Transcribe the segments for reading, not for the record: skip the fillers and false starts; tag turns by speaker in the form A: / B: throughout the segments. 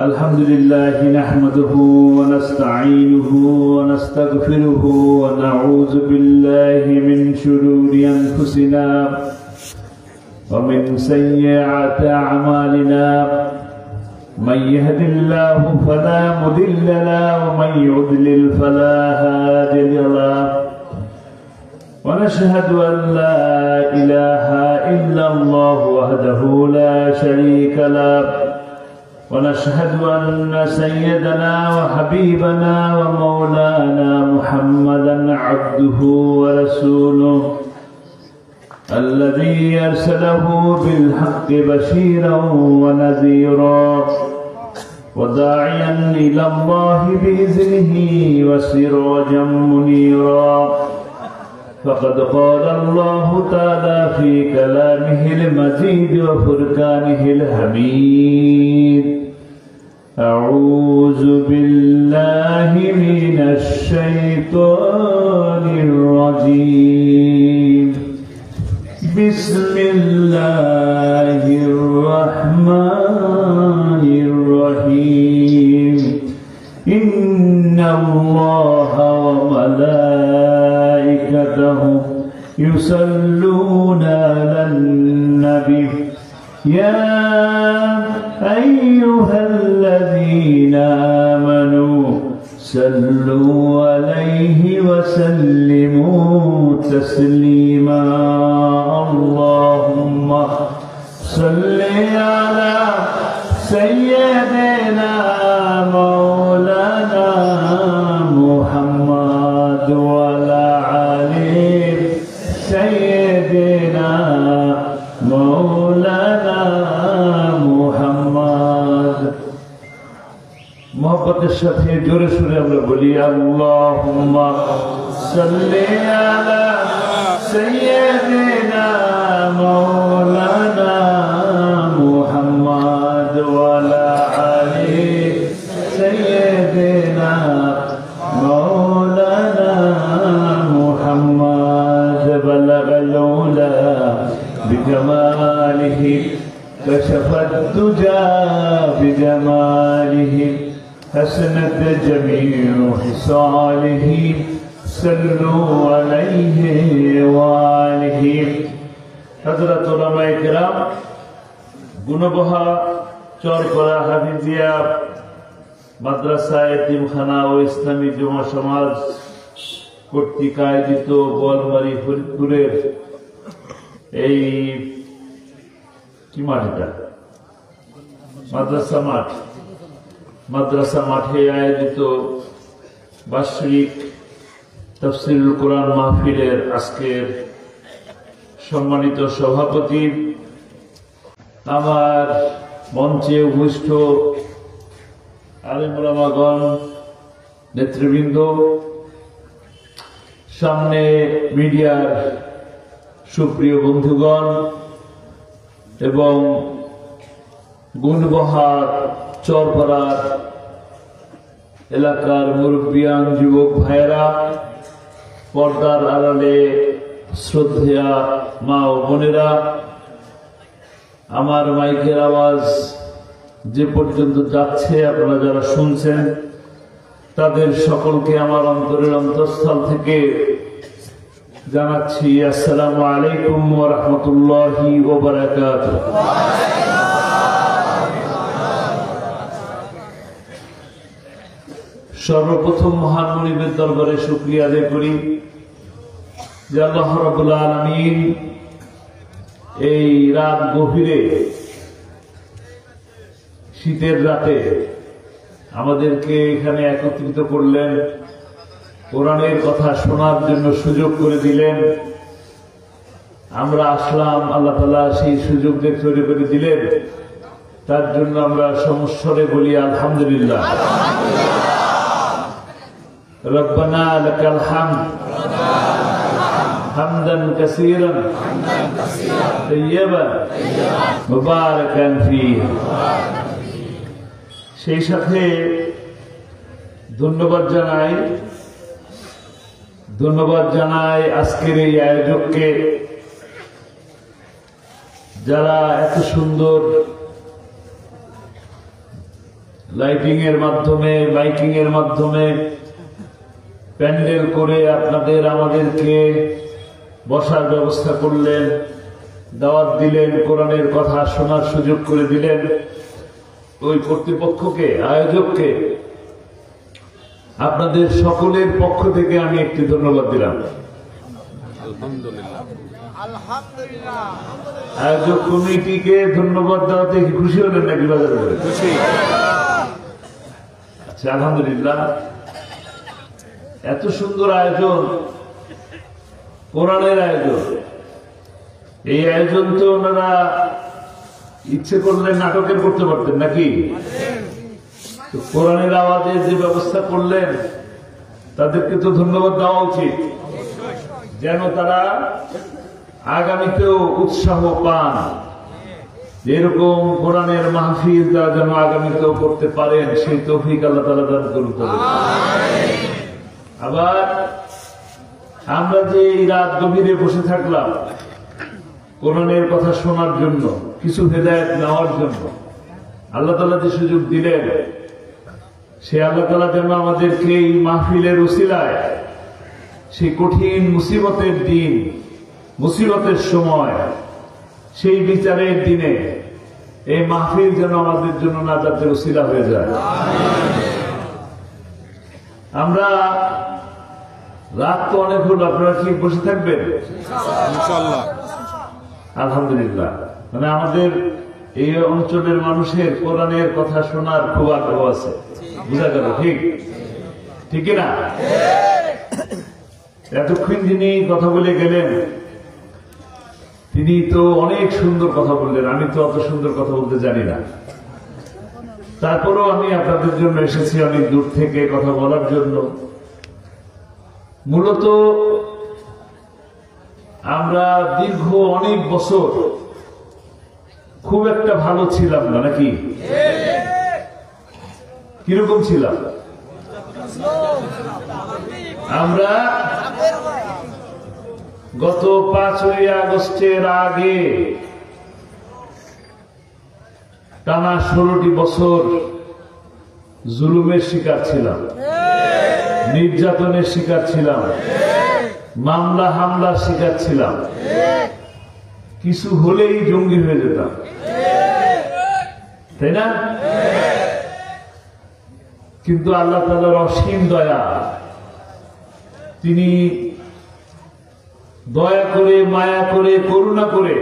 A: الحمد لله نحمده ونستعينه ونستغفره ونعوذ بالله من شرور أنفسنا ومن سيئات أعمالنا من يهد الله فلا مضل له ومن يضلل فلا هادي له ونشهد أن لا إله إلا الله وحده لا شريك له ونشهد أن سيدنا وحبيبنا ومولانا محمدا عبده ورسوله الذي أرسله بالحق بشيرا ونذيرا وداعيا إلى الله بإذنه وسراجا منيرا فقد قال الله تعالى في كلامه المجيد وفرقانه الحميد أعوذ بالله من الشيطان الرجيم بسم الله الرحمن الرحيم إن الله وملائكته يصلون على النبي يا أيها الذين آمنوا صلوا عليه وسلموا تسليما اللهم صل على سيدنا مولانا محمد وعلى آله سيدنا مولانا محمد मोहब्बत साथे जोरे सुरे আমরা বলি আল্লাহুম্মা সাল্লি আলা সাইয়্যিদিনা মাওলানা মুহাম্মদ ওয়া আলা আলি সাইয়্যিদিনা মাওলানা মুহাম্মদ বালাগাল উলা বিজামালিহি كشفت الدجى بجماله حسنت جميع خصاله صلوا عليه وآله حضرت علماء کرام গুণবহা চরকরা হাফিজিয়া মাদ্রাসা এতিমখানা ও ইসলামী যুব সমাজ কর্তৃক আয়োজিত বোয়ালমারী ফরিদপুরের এই কি মাঠ এটা মাদ্রাসা মাঠে আয়োজিত বার্ষিক তাফসীরুল কোরআন মাহফিলের আজকের সম্মানিত সভাপতি, আমার মঞ্চে উপস্থিত আলেম ওলামাগণ, নেতৃবৃন্দ, সামনে মিডিয়ার সুপ্রিয় বন্ধুগণ এবং গুণবহার চরপাড়ার এলাকার মুরব্বিয়ান যুবক ভাইয়েরা, পর্দার আড়ালে শ্রদ্ধেয়া মা ও বোনেরা, আমার মাইকের আওয়াজ যে পর্যন্ত যাচ্ছে আপনারা যারা শুনছেন তাদের সকলকে আমার অন্তরের অন্তঃস্থল থেকে জানাচ্ছি আসসালামু আলাইকুম ওয়া রাহমাতুল্লাহি ওয়া বারাকাতুহু। সর্বপ্রথম মহান মুনিবের দরবারে শুকরিয়া আদায় করি যে আল্লাহ রাব্বুল আলামিন এই রাত গভীরে শীতের রাতে আমাদেরকে এখানে একত্রিত করলেন, কোরআনের কথা শোনার জন্য সুযোগ করে দিলেন। আমরা আসলাম, আল্লাহ তাআলা সেই সুযোগ তৈরি করে দিলেন, তার জন্য আমরা সমস্বরে বলি আলহামদুলিল্লাহ। রব্বানা লাকাল হামদ হামদান কাসীরান তাইয়্যিবান মুবারাকান ফীহি। সেই সাথে ধন্যবাদ জানাই আজকের এই আয়োজককে, যারা এত সুন্দর লাইটিং এর মাধ্যমে, মাইকিং এর মাধ্যমে প্যান্ডেল করে আপনাদের আমাদেরকে বসার ব্যবস্থা করলেন, দাওয়াত দিলেন, কোরআনের কথা শোনার সুযোগ করে দিলেন। ওই কর্তৃপক্ষকে, আয়োজককে আপনাদের সকলের পক্ষ থেকে আমি একটি ধন্যবাদ দিলাম। আয়োজক কমিটিকে ধন্যবাদ দেওয়াতে খুশি হলেন নাকি? বাজারে আচ্ছা, আলহামদুলিল্লাহ। এত সুন্দর আয়োজন, কোরআনের আয়োজন। এই আয়োজন তো ওনারা ইচ্ছে করলে নাটকের করতে পারতেন নাকি? কোরআনের আওয়াজের যে ব্যবস্থা করলেন তাদেরকে তো ধন্যবাদ দেওয়া উচিত, যেন তারা আগামীতেও উৎসাহ পান। এরকম কোরআনের মাহফিল তারা যেন আগামীতেও করতে পারেন, সেই তৌফিক আল্লাহ তাআলা দান করুন। আবার আমরা যে এই রাত গভীরে বসে থাকলাম কোরআনের কথা শোনার জন্য, কিছু হেদায়েত নেওয়ার জন্য, আল্লাহ তাআলা যে সুযোগ দিলেন, সে আল্লাহ তাআলা যেন আমাদেরকে এই মাহফিলের উসিলায় সেই কঠিন মুসিবতের দিন, মুসিবতের সময়, সেই বিচারের দিনে এই মাহফিল যেন আমাদের জন্য নাজাতের উসিলা হয়ে যায়। আমরা রাত তো অনেক হলো, আপনারা কি বসে থাকবেন? ইনশাআল্লাহ। আলহামদুলিল্লাহ। মানে আমাদের এই অঞ্চলের মানুষের কোরআনের কথা শোনার খুব আগ্রহ আছে, বুঝা গেল? ঠিক ঠিক না? এতক্ষণ যিনি কথা বলে গেলেন তিনি তো অনেক সুন্দর কথা বললেন, আমি তো অত সুন্দর কথা বলতে জানি না। তারপরেও আমি আপনাদের জন্য এসেছি অনেক দূর থেকে কথা বলার জন্য। মূলত আমরা দীর্ঘ অনেক বছর খুব একটা ভালো ছিলাম না, নাকি? কিরকম ছিলাম আমরা? গত 5ই আগস্টের আগে টানা 16টি বছর জুলুমের শিকার ছিলাম, নির্যাতনের শিকার ছিলাম, মামলা হামলার শিকার ছিলাম। কিছু হলেই জঙ্গি হয়ে যেতাম, তাই না? কিন্তু আল্লাহ তাআলার অসীম দয়া, তিনি দয়া করে, মায়া করে, করুণা করে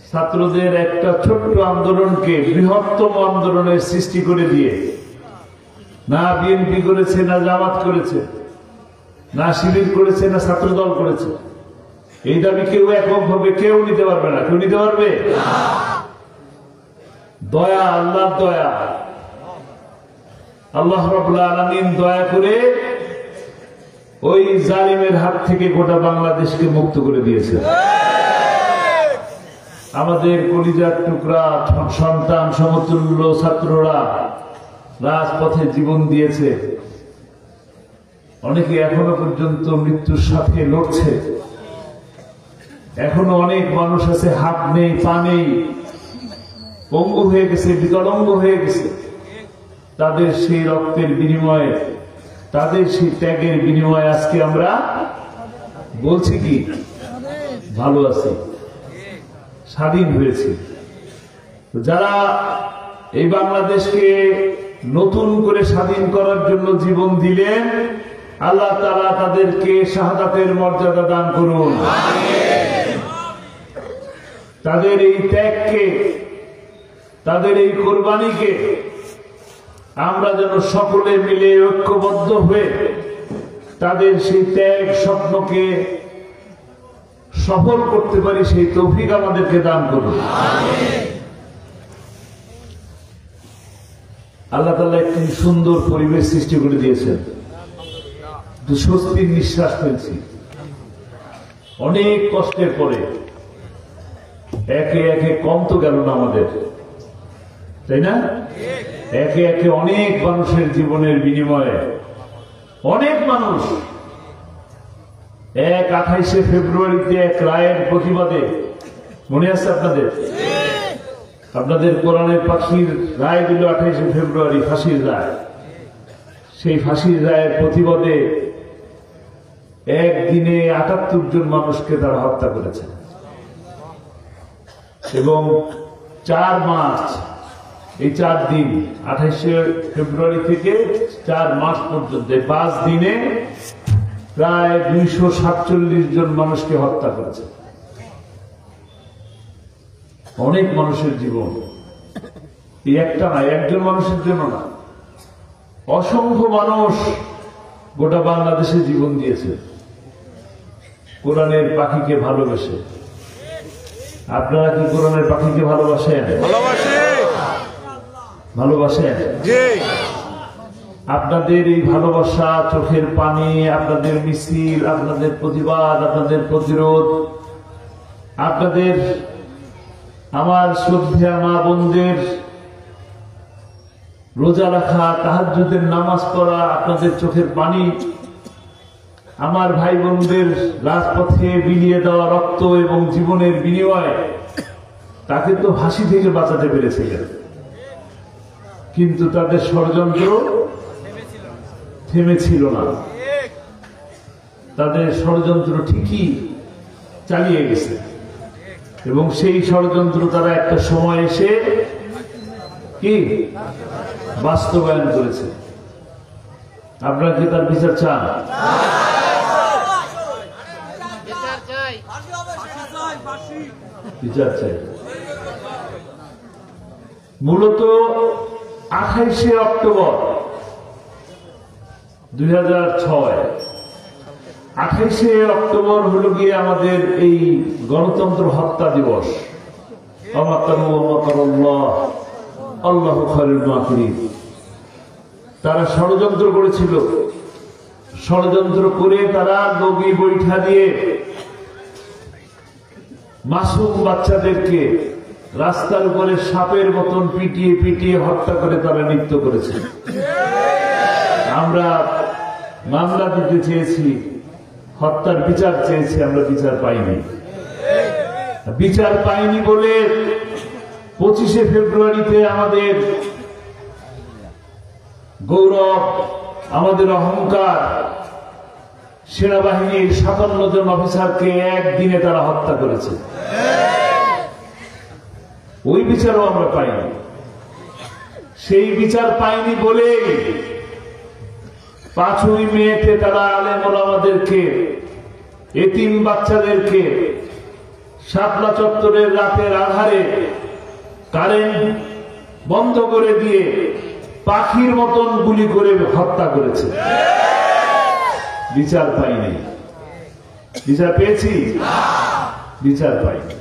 A: ছাত্রদের একটা ছোট্ট আন্দোলনকে বৃহত্তম আন্দোলনের সৃষ্টি করে দিয়ে, না বিএনপি করেছে, না জামাত করেছে, না শিবির করেছে, না ছাত্র দল করেছে, এই দাবি কেউ এককভাবে কেউ নিতে পারবে না। কেউ নিতে পারবে? দয়া, আল্লাহর দয়া। আল্লাহ রাব্বুল আলামিন দয়া করে ওই জালিমের হাত থেকে গোটা বাংলাদেশকে মুক্ত করে দিয়েছে। আমাদের কলিজার টুকরা সন্তান সমতুল্য ছাত্ররা রাজপথে জীবন দিয়েছে, অনেকে এখনো পর্যন্ত মৃত্যুর সাথে লড়ছে। এখনো অনেক মানুষ আছে হাত নেই, পা নেই, পঙ্গু হয়ে গেছে, বিকলাঙ্গ হয়ে গেছে। তাদের সেই রক্তের বিনিময়ে, তাদের সেই ত্যাগের বিনিময়ে আজকে আমরা বলছি কি ভালো আছি, স্বাধীন হয়েছি। যারা এই বাংলাদেশকে নতুন করে স্বাধীন করার জন্য জীবন দিলেন, আল্লাহ তাআলা তাদেরকে শাহাদাতের মর্যাদা দান করুন। তাদের এই ত্যাগকে, তাদের এই কোরবানিকে আমরা যেন সকলে মিলে ঐক্যবদ্ধ হয়ে তাদের সেই ত্যাগ স্বপ্নকে সফল করতে পারি, সেই তৌফিক আমাদেরকে দান করুন। আল্লাহ তাআলা একটি সুন্দর পরিবেশ সৃষ্টি করে দিয়েছেন, স্বস্তির নিঃশ্বাস ফেলছি। অনেক কষ্টের পরে একে একে কম তো গেল না আমাদের, তাই না? একে একে অনেক মানুষের জীবনের বিনিময়ে অনেক মানুষ 28 ফেব্রুয়ারিতে এক রায়ের প্রতিবাদে, মনে আছে আপনাদের? আপনাদের কোরআনের পাখির রায় দিল 28শে ফেব্রুয়ারি, ফাঁসির রায়। সেই ফাঁসির রায়ের প্রতিবাদে একদিনে ৭৮ জন মানুষকে তারা হত্যা করেছে এবং 4 মার্চ, এই 4 দিন 28শে ফেব্রুয়ারি থেকে 4 মার্চ পর্যন্ত 5 দিনে প্রায় 247 জন মানুষকে হত্যা করেছে। অনেক মানুষের জীবন, এই একটা না, একজন মানুষের জন্য না, অসংখ্য মানুষ গোটা বাংলাদেশে জীবন দিয়েছে কোরআনের পাখিকে ভালোবেসে। আপনারা কি কোরআনের পাখিকে ভালোবাসেন? ভালোবাসেন? আপনাদের এই ভালোবাসা, চোখের পানি, আপনাদের মিছিল, আপনাদের প্রতিবাদ, আপনাদের প্রতিরোধ, আপনাদের আমার শ্রদ্ধা মা বোনদের রোজা রাখা, তাহাজ্জুদের নামাজ পড়া, আপনাদের চোখের পানি, আমার ভাই বোনদের রাজপথে বিলিয়ে দেওয়া রক্ত এবং জীবনের বিনিময়ে তাকে তো ফাঁসি থেকে বাঁচাতে পেরেছিলেন, কিন্তু তাদের ষড়যন্ত্র থেমেছিল না। তাদের ষড়যন্ত্র ঠিকই চালিয়ে গেছে এবং সেই ষড়যন্ত্র তারা একটা সময় এসে কি বাস্তবায়ন করেছে। আপনারা কি তার বিচার চান? বিচার চাই। মূলত 28শে অক্টোবর 2006, 28শে অক্টোবর হলো গিয়ে আমাদের এই গণতন্ত্র হত্যা দিবস। আল্লাহু খায়রুল মাকিরিন। তারা ষড়যন্ত্র করেছিল, ষড়যন্ত্র করে তারা লগি বৈঠা দিয়ে মাসুম বাচ্চাদেরকে রাস্তার উপরে সাপের মতন পিটিয়ে পিটিয়ে হত্যা করে তারা নৃত্য করেছে। আমরা মামলা দিতে চেয়েছি, হত্যার বিচার চেয়েছি, আমরা বিচার পাইনি। বিচার পাইনি বলে 25শে ফেব্রুয়ারিতে আমাদের গৌরব, আমাদের অহংকার, সেনাবাহিনীর 57 জন অফিসারকে একদিনে তারা হত্যা করেছে। ওই বিচারও আমরা পাইনি। সেই বিচার পাইনি বলে 5ই মেতে তারা আলেম ওলামাদেরকে, এতিম বাচ্চাদেরকে শাপলা চত্বরের রাতের আধারে কারেন্ট বন্ধ করে দিয়ে পাখির মতন গুলি করে হত্যা করেছে। বিচার পাইনি। বিচার পেয়েছি? বিচার পাইনি।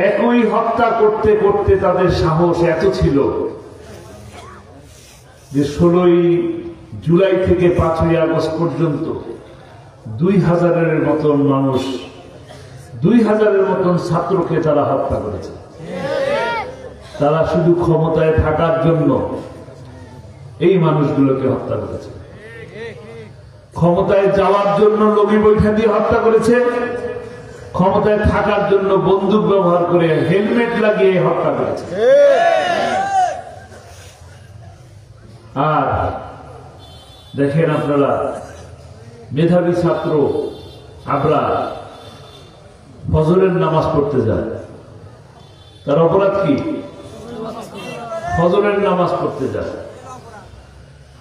A: একই হত্যা করতে করতে তাদের সাহস এত ছিল যে 16ই জুলাই থেকে 5ই আগস্ট পর্যন্ত 2000-এর মতন মানুষ, 2000-এর মতন ছাত্রকে তারা হত্যা করেছে। তারা শুধু ক্ষমতায় থাকার জন্য এই মানুষগুলোকে হত্যা করেছে। ক্ষমতায় যাওয়ার জন্য লগি বৈঠা দিয়ে হত্যা করেছে, ক্ষমতায় থাকার জন্য বন্দুক ব্যবহার করে হেলমেট লাগিয়ে হত্যা করেছে। আর দেখেন আপনারা, মেধাবী ছাত্র আমরা ফজরের নামাজ পড়তে যায়, তার অপরাধ কি? ফজরের নামাজ পড়তে যায়।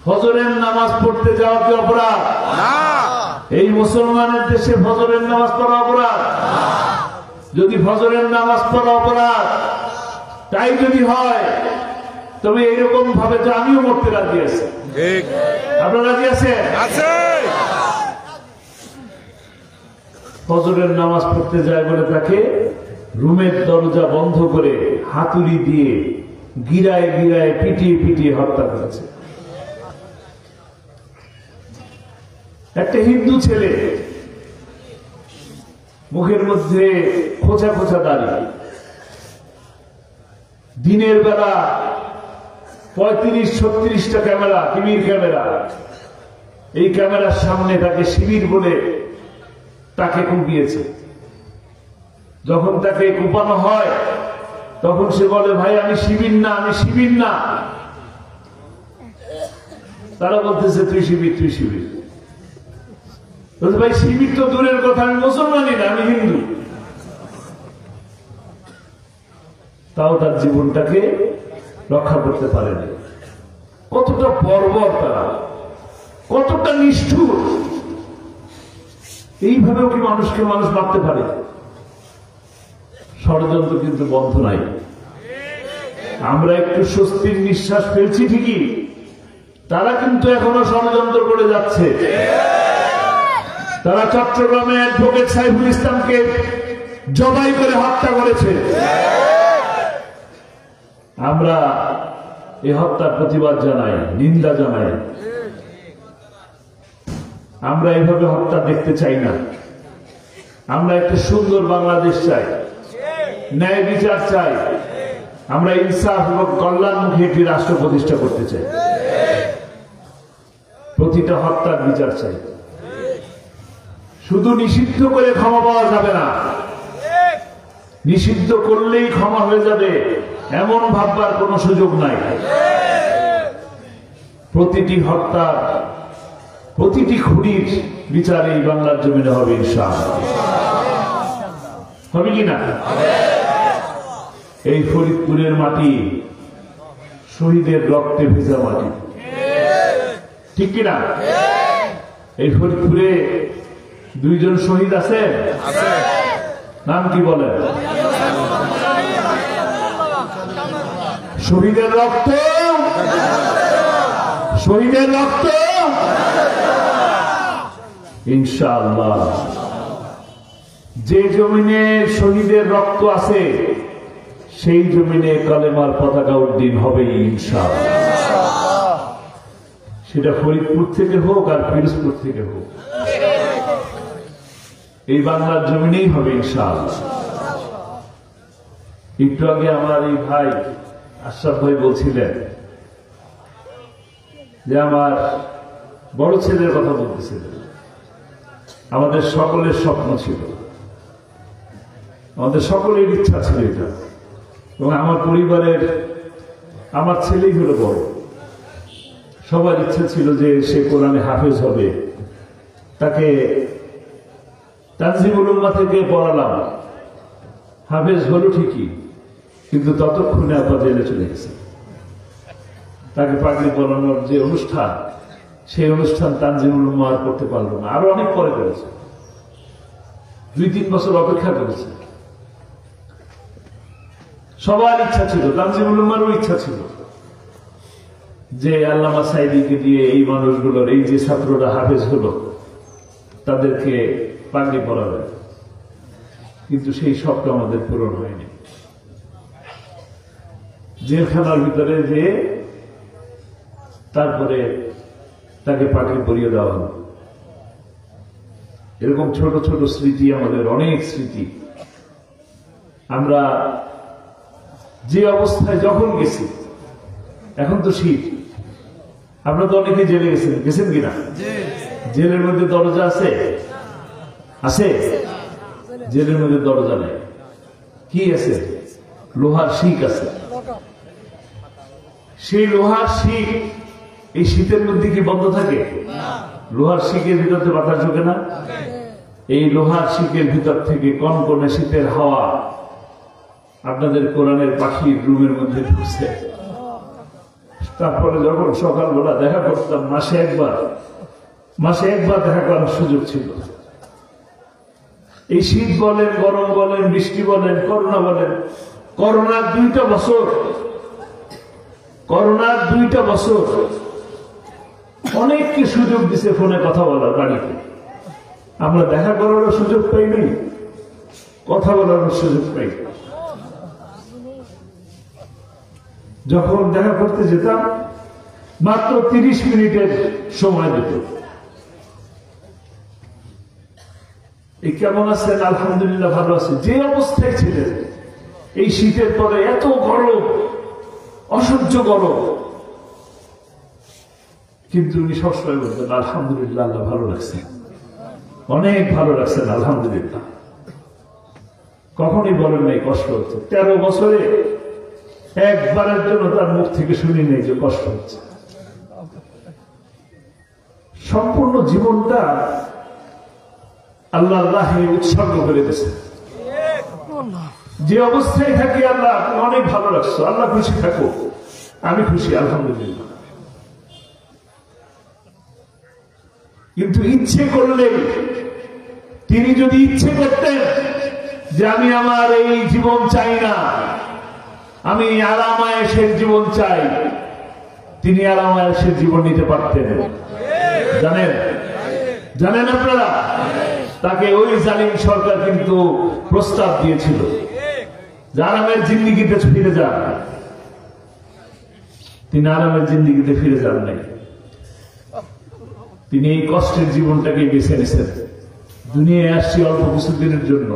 A: ফজরের নামাজ পড়তে যাওয়া কি অপরাধ? এই মুসলমানের দেশে ফজরের নামাজ পড়া অপরাধ? যদি ফজরের নামাজ পড়া অপরাধ তাই যদি হয়, তবে এইরকম ভাবে তো আমিও মরতে রাজি আছি। আপনারা রাজি আছেন? ফজরের নামাজ পড়তে যায় বলে তাকে রুমের দরজা বন্ধ করে হাতুড়ি দিয়ে গিরায় গিরায় পিটিয়ে পিটিয়ে হত্যা করেছে। একটা হিন্দু ছেলে, মুখের মধ্যে খোঁচা খোঁচা দাড়ি, দিনের বেলা 35-36টা ক্যামেরা, টিভির ক্যামেরা, এই ক্যামেরার সামনে তাকে শিবির বলে তাকে কুপিয়েছে। যখন তাকে কুপানো হয় তখন সে বলে, ভাই আমি শিবির না, আমি শিবির না। তারা বলতেছে তুই শিবির, তুই শিবির। বলতে ভাই শিবির তো দূরের কথা, আমি মুসলমানই না, আমি হিন্দু। তাও তার জীবনটাকে রক্ষা করতে পারেনি। কতটা বর্বর তারা, কতটা নিষ্ঠুর। এইভাবেও কি মানুষকে মানুষ মারতে পারে? ষড়যন্ত্র কিন্তু বন্ধ নাই। আমরা একটু স্বস্তির নিঃশ্বাস ফেলছি ঠিকই, তারা কিন্তু এখনো ষড়যন্ত্র করে যাচ্ছে। তারা চট্টগ্রামে অ্যাডভোকেট সাইফুল ইসলামকে জবাই করে হত্যা করেছে। আমরা এই হত্যার প্রতিবাদ জানাই, নিন্দা জানাই। আমরা এইভাবে হত্যা দেখতে চাই না। আমরা একটা সুন্দর বাংলাদেশ চাই, ন্যায় বিচার চাই। আমরা ইনসাফ এবং কল্যাণমুখী একটি রাষ্ট্র প্রতিষ্ঠা করতে চাই। প্রতিটা হত্যার বিচার চাই। শুধু নিষিদ্ধ করে ক্ষমা পাওয়া যাবে না। নিষিদ্ধ করলেই ক্ষমা হয়ে যাবে এমন ভাববার কোন সুযোগ নাই। প্রতিটি হত্যার, প্রতিটি খুনির বিচার এই বাংলার জমিনে হবে ইনশাআল্লাহ। হবে কিনা? এই ফরিদপুরের মাটি শহীদের রক্তে ভেজা মাটি, ঠিক কিনা? এই ফরিদপুরে দুইজন শহীদ আছে, নাম কি বলেন? শহীদের রক্ত, শহীদের রক্ত ইনশাআল্লাহ। যে জমিনে শহীদের রক্ত আছে সেই জমিনে কালেমার পতাকা উড্ডীন হবে ইনশাআল্লাহ। সেটা ফরিদপুর থেকে হোক আর পিরোজপুর থেকে হোক, এই বাংলার জমিনেই হবে ইনশাআল্লাহ। একটু আগে আমার এই ভাই আশরাফ ভাই বলছিলেন যে আমার বড় ছেলের কথা বলতেছিলেন। আমাদের সকলের স্বপ্ন ছিল, আমাদের সকলের ইচ্ছা ছিল এটা, এবং আমার পরিবারের আমার ছেলেই হলো বড়। সবার ইচ্ছা ছিল যে সে কোরআনে হাফেজ হবে। তাকে তানজিমুল উম্মাহ থেকে পড়ালাম, হাফেজ হলো ঠিকই, কিন্তু ততক্ষণে আপা জেলে চলে গেছে। তাকে পাগড়ি পরানোর যে অনুষ্ঠান, সেই অনুষ্ঠান তানজিমুল উম্মাহ আর করতে পারলো না, আরো অনেক পরে করেছে। 2-3 বছর অপেক্ষা করেছে। সবার ইচ্ছা ছিল, তানজিমুল উম্মাহরও ইচ্ছা ছিল যে আল্লামা সাইদিকে দিয়ে এই মানুষগুলোর, এই যে ছাত্ররা হাফেজ হলো, তাদেরকে পাগড়ি পরাবে, কিন্তু সেই স্বপ্ন আমাদের পূরণ হয়নি। জেলখানার ভিতরে যে তারপরে তাকে পাগড়ি পরিয়ে দেওয়া হলো। এরকম ছোট ছোট স্মৃতি, আমাদের অনেক স্মৃতি। আমরা যে অবস্থায় যখন গেছি, এখন তো শীত, আপনারা তো অনেকে জেলে গেছেন, গেছেন কিনা? জেলের মধ্যে দরজা আছে? আছে? জেলের মধ্যে দরজা নেই, কি আছে? লোহার শিক আছে। সেই লোহার শিক এই শীতের মধ্যে কি বন্ধ থাকে? লোহার শিকের ভিতরে বাতাস ঢোকে না? এই লোহার শিকের ভিতর থেকে কনকনে শীতের হাওয়া আপনাদের কোরআনের পাখির রুমের মধ্যে ঢুকছে। তারপরে যখন সকালবেলা দেখা করতাম, মাসে একবার দেখা করার সুযোগ ছিল। এই শীত বলেন, গরম বলেন, বৃষ্টি বলেন, করোনা বলেন, করোনার 2টা বছর, করোনার 2টা বছর অনেককে সুযোগ দিছে ফোনে কথা বলার, বাড়িতে। আমরা দেখা করারও সুযোগ পাইনি, কথা বলারও সুযোগ পাই। যখন দেখা করতে যেতাম মাত্র 30 মিনিটের সময় দিত। এই কেমন আছেন? আলহামদুলিল্লাহ ভালো আছে। যে অবস্থায় ছিলেন, এই শীতের পরে এত গরম, অসহ্য গরম, কিন্তু উনি সবসময় বলতেন আলহামদুলিল্লাহ, আল্লাহ ভালো লাগছে, অনেক ভালো লাগছেন, আলহামদুলিল্লাহ। কখনই বলেন নাই কষ্ট হচ্ছে। 13 বছরে একবারের জন্য তার মুখ থেকে শুনি নেই যে কষ্ট হচ্ছে। সম্পূর্ণ জীবনটা আল্লাহর রাহে উৎসর্গ করে দিয়েছে। যে অবস্থায় থাকি আল্লাহ অনেক ভালো লাগছে, আল্লাহ খুশি থাকো, আমি খুশি আলহামদুলিল্লাহ। কিন্তু ইচ্ছে করলে তিনি যদি ইচ্ছে করতেন যে আমি আমার এই জীবন চাই না, আমি আরামায়েশের জীবন চাই, তিনি আরামায়েশের জীবন নিতে পারতেন। জানেন জানেন আপনারা, তাকে ওই জালিম সরকার কিন্তু প্রস্তাব দিয়েছিল যে আরামের জিন্দিগিতে ফিরে যান। তিনি আরামের জিন্দিগিতে ফিরে যান নাই, তিনি এই কষ্টের জীবনটাকে বেছে নিয়েছেন। দুনিয়ায় আসছি অল্প কিছুদিনের জন্য,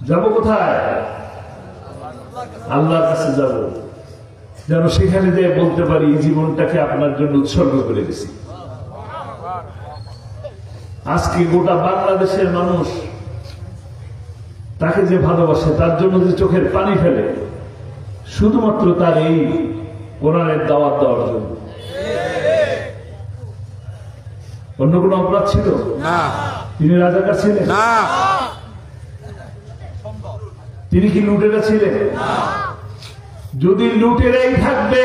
A: যাব কোথায়? আল্লাহর কাছে যাব, যেন সেখানে যে বলতে পারি এই জীবনটাকে আপনার জন্য উৎসর্গ করে দিয়েছি। আজকে গোটা বাংলাদেশের মানুষ তাকে যে ভালোবাসে, তার জন্য যে চোখের পানি ফেলে, শুধুমাত্র তার এই কোরআনের দাওয়াত দেওয়ার জন্য। অন্য কোন অপরাধ ছিল না? তিনি রাজাকার ছিলেন না? তিনি কি লুটেরা ছিলেন? যদি লুটেরাই থাকবে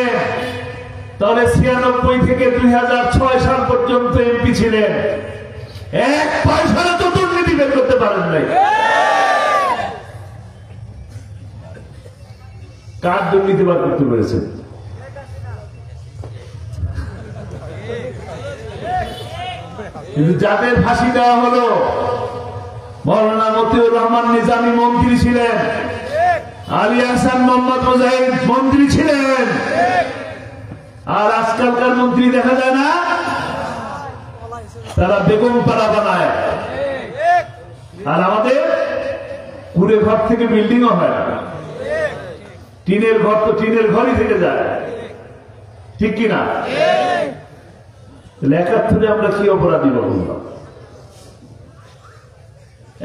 A: তাহলে 96 থেকে 2006 সাল পর্যন্ত এমপি ছিলেন, এক পয়সারও তো দুর্নীতি বের করতে পারেন নাই। কার দুর্নীতি বার করতে পেরেছেন? কিন্তু যাদের ফাঁসি দেওয়া হলো, মৌলানা মতিউর রহমান নিজামী মন্ত্রী ছিলেন, আলী হাসান মোহাম্মদ মুজাহিদ মন্ত্রী ছিলেন, আর আজকালকার মন্ত্রী দেখা যায় না, তারা বেগম পাড়া বানায়। আর আমাদের কুড়ে ঘর থেকে বিল্ডিংও হয় না, টিনের ঘর তো টিনের ঘরই থেকে যায়, ঠিক কিনা? 71-এ আমরা কি অপরাধী বললাম?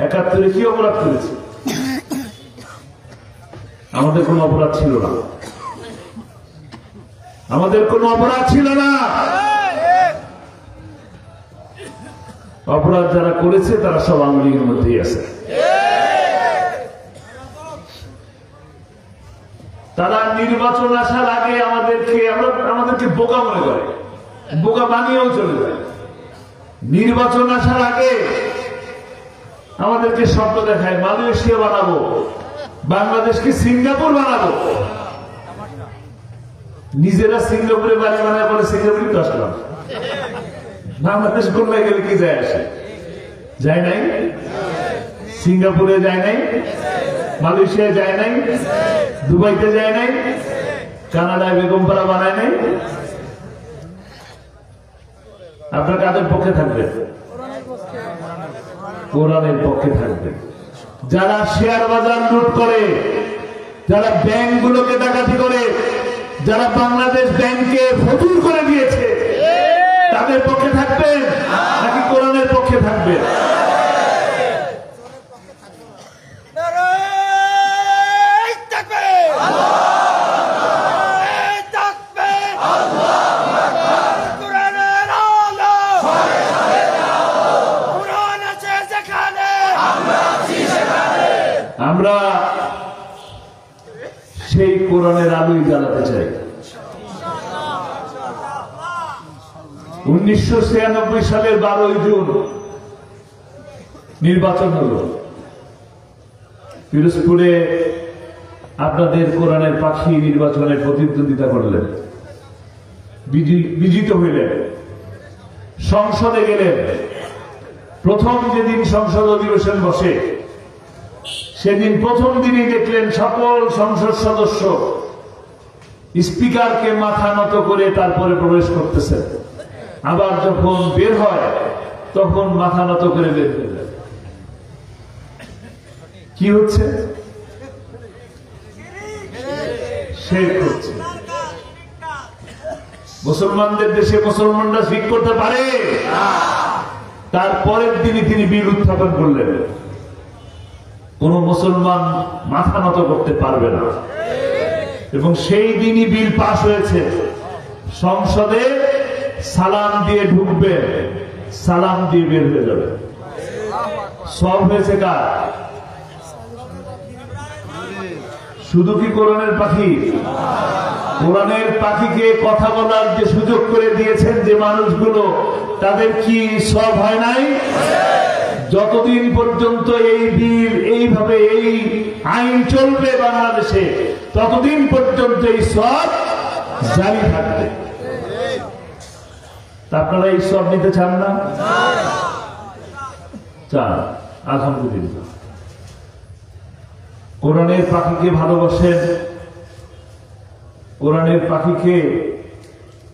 A: 71-এ কি অপরাধ করেছি? আমাদের কোনো অপরাধ ছিল না, আমাদের কোনো অপরাধ ছিল না। অপরাধ যারা করেছে তারা সব আওয়ামী লীগের মধ্যেই আছে। তারা নির্বাচন আসার আগে আমাদেরকে বোকা মনে করে, বোকা বানিয়েও চলে যায়। নির্বাচন আসার আগে আমাদেরকে স্বপ্ন দেখায় মালয়েশিয়া বানাবো, বাংলাদেশকে সিঙ্গাপুর বানাবো। নিজেরা সিঙ্গাপুরে বাড়ি বানায় বলে সিঙ্গাপুরে তো আসলাম। বাংলাদেশ কোথায় গেলে কি যায় আসে? যায় নাই? সিঙ্গাপুরে যায় নাই, মালয়েশিয়ায় যায় নাই, দুবাইতে যায় নাই, কানাডায় বেগমপাড়া বানায় নাই। আপনার কাদের পক্ষে থাকবে? কোরআনের পক্ষে থাকবে। যারা শেয়ার বাজার লুট করে, যারা ব্যাংকগুলোকে ডাকাতি করে, যারা বাংলাদেশ ব্যাংকে ফতুর করে দিয়েছে, তাদের পক্ষে থাকবেন নাকি কোরআনের পক্ষে থাকবেন? আমরা সেই কোরআনের আলোই জ্বালাতে চাই। 1996 সালের 12 জুন নির্বাচন হলো পিরোজপুরে। আপনাদের কোরআনের পাখি নির্বাচনে প্রতিদ্বন্দ্বিতা করলেন, বিজিত হইলেন, সংসদে গেলেন। প্রথম যেদিন সংসদ অধিবেশন বসে, সেদিন প্রথম দিনই দেখলেন সকল সংসদ সদস্য স্পিকারকে মাথা নত করে তারপরে প্রবেশ করতেছে। আবার যখন বের হয় তখন মাথা নত করে বের হয়ে যায়। কি হচ্ছে? শেখ হচ্ছে। মুসলমানদের দেশে মুসলমানরা ঠিক করতে পারে? তারপরের দিনই তিনি বিল উত্থাপন করলেন। কোন মুসলমান মাথা নত করতে পারবে না। এবং সেই দিনই বিল পাস হয়েছে, সংসদে সালাম দিয়ে ঢুকবে, সালাম দিয়ে বের হয়ে যাবে। সব হয়েছে কার? শুধু কি কোরআনের পাখি? কোরআনের পাখিকে কথা বলার যে সুযোগ করে দিয়েছেন যে মানুষগুলো, তাদের কি সব হয় নাই? যতদিন পর্যন্ত এই বিল, এইভাবে এই আইন চলবে বাংলাদেশে, ততদিন পর্যন্ত এই সব জারি থাকবে। আপনারা এই সব নিতে চান না? চান, আলহামদুলিল্লাহ। কোরআনের পাখিকে ভালোবাসেন। কোরআনের পাখিকে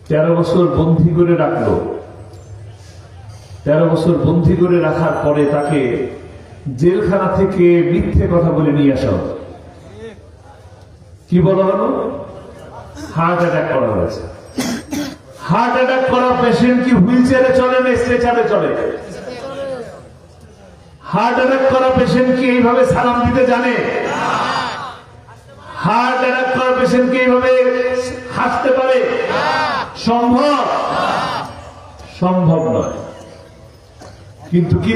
A: 13 বছর বন্দী করে রাখলো। 13 বছর বন্দী করে রাখার পরে তাকে জেলখানা থেকে মিথ্যে কথা বলে নিয়ে আসা হলো। কি বলা হলো? হার্ট অ্যাটাক করা হয়েছে। হার্ট অ্যাটাক করা পেশেন্ট কি হুইল চেয়ারে চলে না স্ট্রেচারে চলে? হার্ট অ্যাটাক করা পেশেন্ট কি এইভাবে সালাম দিতে জানে? হার্ট অ্যাটাক করা পেশেন্ট কি এইভাবে হাসতে পারে? সম্ভব? সম্ভব নয়। কিন্তু কি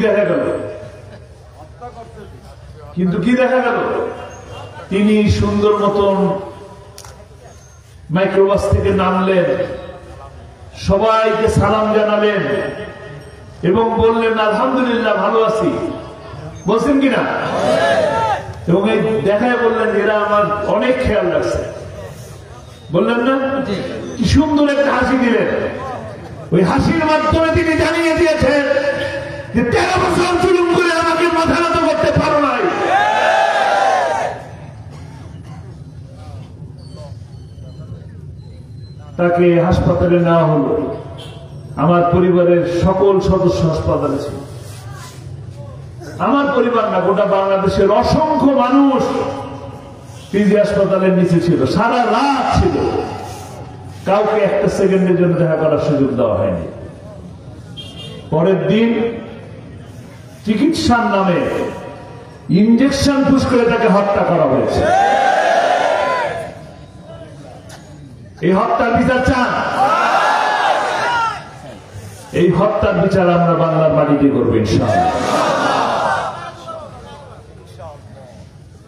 A: দেখা গেল? তিনি সুন্দর মতন মাইক্রোবাস থেকে নামলেন, সবাইকে সালাম জানালেন এবং বললেন আলহামদুলিল্লাহ ভালো আছি। বলছেন কিনা? এবং এই দেখায় বললেন এরা আমার অনেক খেয়াল রাখছে। বললেন না? কি সুন্দর একটা হাসি দিলেন। ওই হাসির মাধ্যমে তিনি জানিয়ে দিয়েছেন যে 13 বছর জুলুম করে আমাকে মাথা নত করতে পারো নাই। তাকে হাসপাতালে নেওয়া হলো। আমার পরিবারের সকল সদস্য হাসপাতালে ছিল। আমার পরিবার না, গোটা বাংলাদেশের অসংখ্য মানুষ পিজি হাসপাতালের নিচে ছিল, সারা রাত ছিল। কাউকে একটা সেকেন্ডের জন্য দেখা করার সুযোগ দেওয়া হয়নি। পরের দিন চিকিৎসার নামে ইনজেকশন পুশ করে তাকে হত্যা করা হয়েছে। এই হত্যার বিচার চান? এই হত্যার বিচার আমরা বাংলার মাটিতে করবো ইনশাআল্লাহ।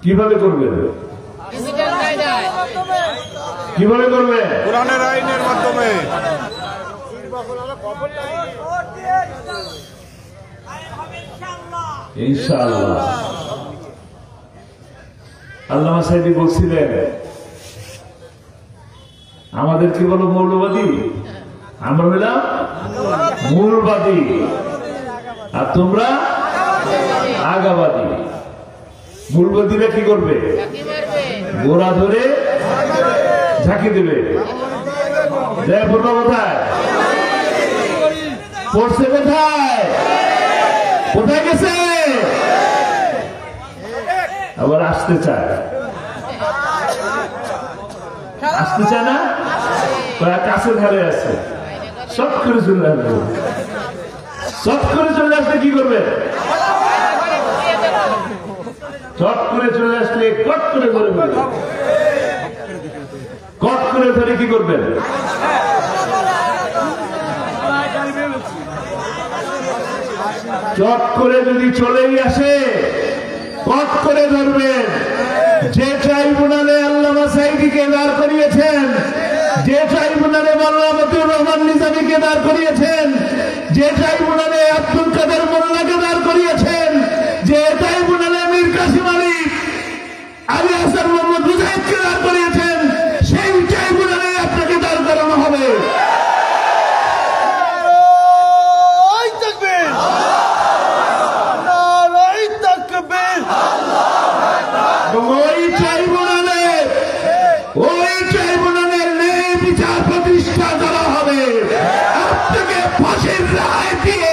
A: কিভাবে করবেন? কিভাবে করবেন?
B: কোরআনের আইনের মাধ্যমে।
A: ইনশাআল্লাহ। আল্লামা সাইদি বলছিলেন আমাদের কি বলো মৌলবাদী, আমরা হইলাম মূলবাদী, আর তোমরা আগাবাদী। মূলবাদীরা কি করবে? গোড়া ধরে ঝাঁকি দেবে। কোথায় পড়ছে? কোথায় গেছে? আবার আসতে চায় না, কাছে ধারে আছে, সব করে চলে আসবে। সব করে চলে আসলে কি করবে? চট করে চলে আসলে কট করে ধরে ফেলবে। কট করে ধরে কি করবেন? চট করে যদি চলেই আসে কট করে ধরবেন। যে ট্রাইব্যুনালে আল্লামা সাঈদীকে দাঁড় করিয়েছেন, যে ট্রাইব্যুনালে মাওলানা মতিউর রহমান নিজামীকে দাঁড় করিয়েছেন, যে ট্রাইব্যুনালে আব্দুল কাদের মোল্লাকে দাঁড় করিয়েছেন, যে ট্রাইব্যুনালে মীর কাসিম আলী, আলী হাসান মোহাম্মদ মুজাহিদকে দাঁড় করিয়েছেন, সেই ট্রাইব্যুনালে আপনাকে দাঁড় করানো হবে। ওই ট্রাইব্যুনালের ন্যায় বিচার প্রতিষ্ঠা করা হবে। আপনাকে ফাঁসির রায় দিয়ে,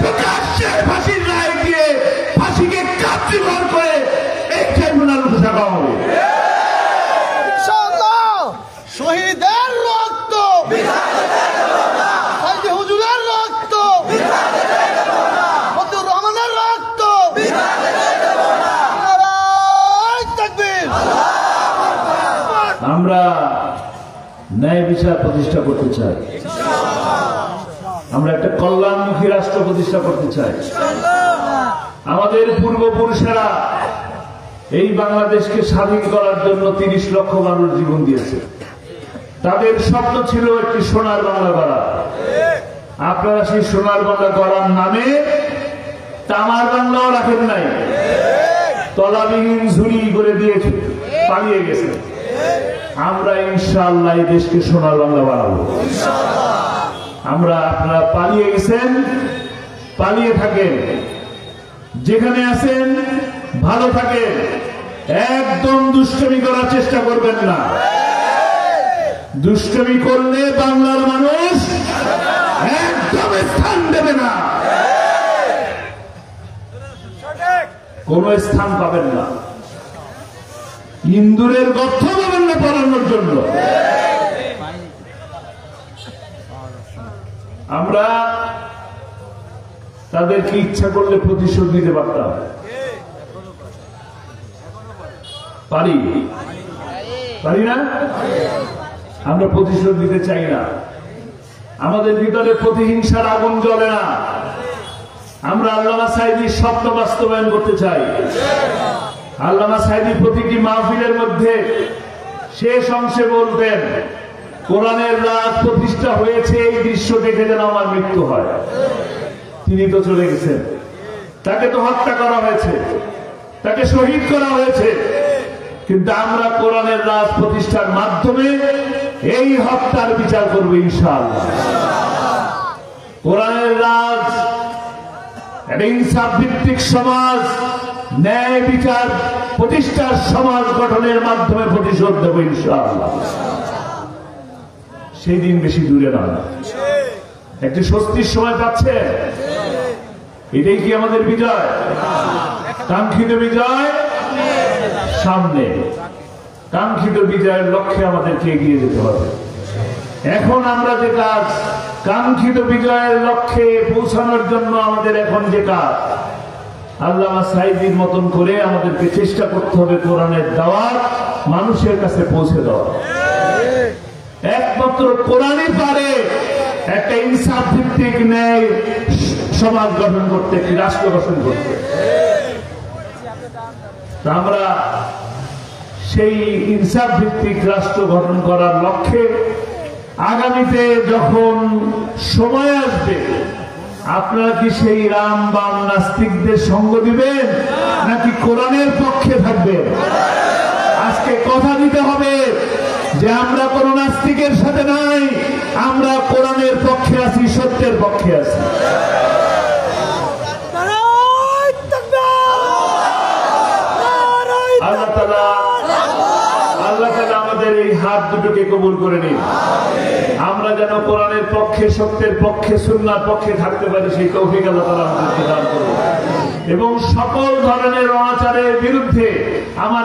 A: প্রকাশ্যে ফাঁসির রায় দিয়ে, ফাঁসিকে কার্যকর করে এই ট্রাইব্যুনাল উঠে থাকা হবে।
B: শহীদের রক্ত, হুজুরের রক্ত, মতিউর রহমানের রক্ত, নারায়ে
A: ন্যায় বিচার প্রতিষ্ঠা করতে চাই। আমরা একটা কল্যাণমুখী রাষ্ট্র প্রতিষ্ঠা করতে চাই। আমাদের পূর্বপুরুষেরা এই বাংলাদেশকে স্বাধীন করার জন্য 30 লক্ষ মানুষ জীবন দিয়েছে। তাদের স্বপ্ন ছিল একটি সোনার বাংলা গড়া। আপনারা সেই সোনার বাংলা গড়ার নামে তামার বাংলাও রাখেন নাই, তলাবিহীন ঝুড়ি করে দিয়ে পালিয়ে গেছে। আমরা ইনশাআল্লাহ এই দেশকে সোনার বাংলা বানাবো। আপনারা পালিয়ে গেছেন, পালিয়ে থাকেন, যেখানে আছেন ভালো থাকেন, একদম দুষ্টমি করার চেষ্টা করবেন না। দুষ্টমি করলে বাংলার মানুষ একদম স্থান দেবে না, কোন স্থান পাবেন না, ইন্দুরের গর্ত পাবেন না পড়ানোর জন্য। আমরা তাদেরকে ইচ্ছা করলে প্রতিশোধ দিতে পারতাম, পারি না? আমরা প্রতিশোধ দিতে চাই না। আমাদের ভিতরে প্রতিহিংসার আগুন জ্বলে না। আমরা আল্লামা সাঈদীর স্বপ্ন বাস্তবায়ন করতে চাই। আল্লামা সাঈদী প্রতিটি মাহফিলের মধ্যে শেষ অংশে বলতেন, কোরআনের রাজ প্রতিষ্ঠা হয়েছে, এই দৃশ্য দেখে যেন আমার মৃত্যু হয়। তিনি তো চলে গেছেন, তাকে তো হত্যা করা হয়েছে, তাকে শহীদ করা হয়েছে, কিন্তু আমরা কোরআনের রাজ প্রতিষ্ঠার মাধ্যমে এই হত্যার বিচার করব ইনশাআল্লাহ। কোরআনের রাজ, একটা ইনসাফ ভিত্তিক সমাজ, ন্যায় বিচার প্রতিষ্ঠার সমাজ গঠনের মাধ্যমে প্রতিশোধ দেব ইনশাআল্লাহ। সেই দিন বেশি দূরে নয়। একটি স্বস্তির সময় পাচ্ছে, এটাই কি আমাদের বিজয়? কাঙ্ক্ষিত বিজয় সামনে, কাঙ্ক্ষিত বিজয়ের লক্ষ্যে আমাদেরকে এগিয়ে যেতে হবে। এখন আমরা যে কাজ, কাঙ্ক্ষিত বিজয়ের লক্ষ্যে পৌঁছানোর জন্য আমাদের এখন যে কাজ, আল্লামা সাঈদীর মতন করে আমাদেরকে চেষ্টা করতে হবে কোরআনের দাওয়াত মানুষের কাছে পৌঁছে দেওয়া। একমাত্র কোরআনই পারে একটা ইনসাফ ভিত্তিক ন্যায় সমাজ গঠন করতে, একটি রাষ্ট্র গঠন করতে। আমরা সেই ইনসাফ ভিত্তিক রাষ্ট্র গঠন করার লক্ষ্যে আগামীতে যখন সময় আসবে, আপনারা কি সেই রাম বাম নাস্তিকদের সঙ্গ দিবেন নাকি কোরআনের পক্ষে থাকবেন? আজকে কথা দিতে হবে যে আমরা কোন নাস্তিকের সাথে নাই, আমরা কোরআনের পক্ষে আছি, সত্যের পক্ষে আছি। আল্লাহ তাআলা আমাদের এই হাত দুটোকে কবুল করে নিন। আমরা যেন কোরআনের পক্ষে, সত্যের পক্ষে, সুন্নাহর পক্ষে থাকতে পারি, সেই তৌফিক আল্লাহ তাআলা আমাদেরকে দান করুন। এবং সকল ধরনের অনাচারের বিরুদ্ধে আমার